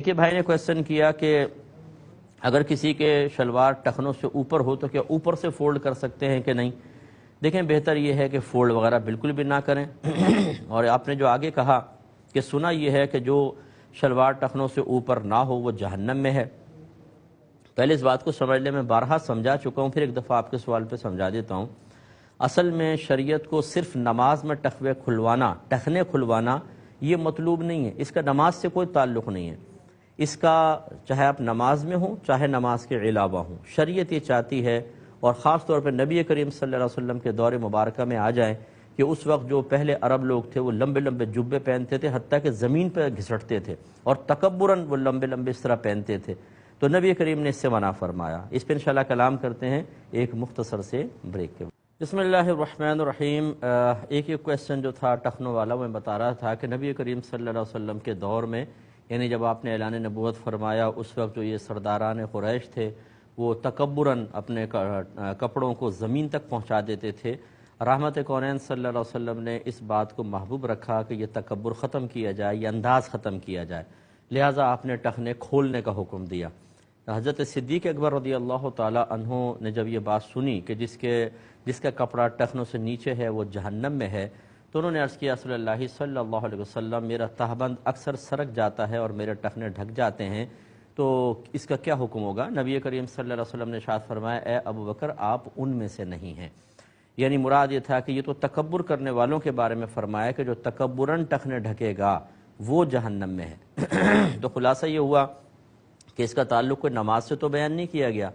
کہ بھائی نے کویسچن کیا کہ اگر کسی کے شلوار ٹخنوں سے اوپر ہو تو کیا اوپر سے فولڈ کر سکتے ہیں کہ نہیں؟ دیکھیں، بہتر یہ ہے کہ فولڈ وغیرہ بالکل بھی نہ کریں اور آپ نے جو آگے کہا کہ سنا یہ ہے کہ جو شلوار ٹخنوں سے اوپر نہ ہو وہ جہنم میں ہے، پہلے اس بات کو سمجھ لیں، میں بارہا سمجھا چکا ہوں، پھر ایک دفعہ آپ کے سوال پہ سمجھا دیتا ہوں۔ اصل میں شریعت کو صرف نماز میں ٹخنے کھلوانا یہ مطلوب نہیں ہے، اس کا نماز سے کوئی تعلق نہیں ہے۔ اس کا چاہے آپ نماز میں ہوں چاہے نماز کے علاوہ ہوں، شریعت یہ چاہتی ہے، اور خاص طور پہ نبی کریم صلی اللہ علیہ وسلم کے دور مبارکہ میں آ جائیں کہ اس وقت جو پہلے عرب لوگ تھے وہ لمبے لمبے جبے پہنتے تھے، حتیٰ کہ زمین پہ گھسٹتے تھے، اور تکبراً وہ لمبے لمبے اس طرح پہنتے تھے، تو نبی کریم نے اس سے منع فرمایا۔ اس پہ انشاءاللہ کلام کرتے ہیں ایک مختصر سے بریک کے بعد۔ بسم اللہ الرحمن الرحیم۔ ایک کویسچن جو تھا ٹخنوں والا، وہ میں بتا رہا تھا کہ نبی کریم صلی اللہ علیہ وسلم کے دور میں، یعنی جب آپ نے اعلان نبوت فرمایا، اس وقت جو یہ سرداران قریش تھے وہ تکبراً اپنے کپڑوں کو زمین تک پہنچا دیتے تھے۔ رحمت کونین صلی اللہ علیہ وسلم نے اس بات کو محبوب رکھا کہ یہ تکبر ختم کیا جائے، یہ انداز ختم کیا جائے، لہٰذا آپ نے ٹخنے کھولنے کا حکم دیا۔ حضرت صدیق اکبر رضی اللہ تعالی عنہ نے جب یہ بات سنی کہ جس کا کپڑا ٹخنوں سے نیچے ہے وہ جہنم میں ہے، تو انہوں نے عرض کیا رسول اللہ صلی اللہ علیہ وسلم، میرا تہبند اکثر سرک جاتا ہے اور میرے ٹخنے ڈھک جاتے ہیں، تو اس کا کیا حکم ہوگا؟ نبی کریم صلی اللہ علیہ وسلم نے ارشاد فرمایا، اے ابو بکر آپ ان میں سے نہیں ہیں۔ یعنی مراد یہ تھا کہ یہ تو تکبر کرنے والوں کے بارے میں فرمایا کہ جو تکبراً ٹخنے ڈھکے گا وہ جہنم میں ہے۔ تو خلاصہ یہ ہوا کہ اس کا تعلق کوئی نماز سے تو بیان نہیں کیا گیا،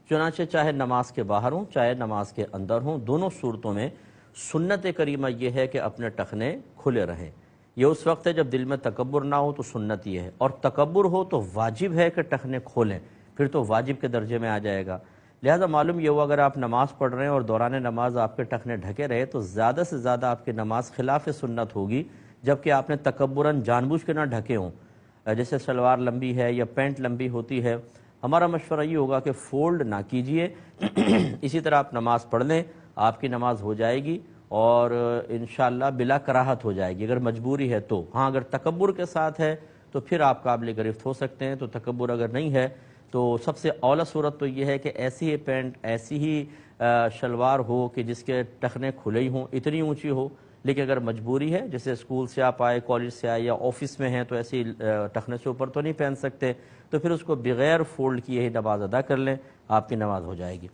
چنانچہ چاہے نماز کے باہر ہوں چاہے نماز کے اندر ہوں، دونوں صورتوں میں سنت کریمہ یہ ہے کہ اپنے ٹخنے کھلے رہیں۔ یہ اس وقت ہے جب دل میں تکبر نہ ہو تو سنت یہ ہے، اور تکبر ہو تو واجب ہے کہ ٹخنے کھولیں، پھر تو واجب کے درجے میں آ جائے گا۔ لہذا معلوم یہ ہوا اگر آپ نماز پڑھ رہے ہیں اور دوران نماز آپ کے ٹخنے ڈھکے رہے تو زیادہ سے زیادہ آپ کی نماز خلاف سنت ہوگی، جبکہ آپ نے تکبراً جان بوجھ کے نہ ڈھکے ہوں۔ جیسے شلوار لمبی ہے یا پینٹ لمبی ہوتی ہے، ہمارا مشورہ یہ ہوگا کہ فولڈ نہ کیجئے، اسی طرح آپ نماز پڑھ لیں، آپ کی نماز ہو جائے گی اور انشاءاللہ بلا کراہت ہو جائے گی اگر مجبوری ہے تو۔ ہاں اگر تکبر کے ساتھ ہے تو پھر آپ قابل گرفت ہو سکتے ہیں، تو تکبر اگر نہیں ہے تو سب سے اولا صورت تو یہ ہے کہ ایسی ہی پینٹ ایسی ہی شلوار ہو کہ جس کے ٹخنے کھلے ہی ہوں، اتنی اونچی ہو، لیکن اگر مجبوری ہے، جیسے اسکول سے آپ آئے، کالج سے آئے یا آفس میں ہیں تو ایسی ٹخنے سے اوپر تو نہیں پہن سکتے، تو پھر اس کو بغیر فولڈ کیے ہی نماز ادا کر لیں، آپ کی نماز ہو جائے گی۔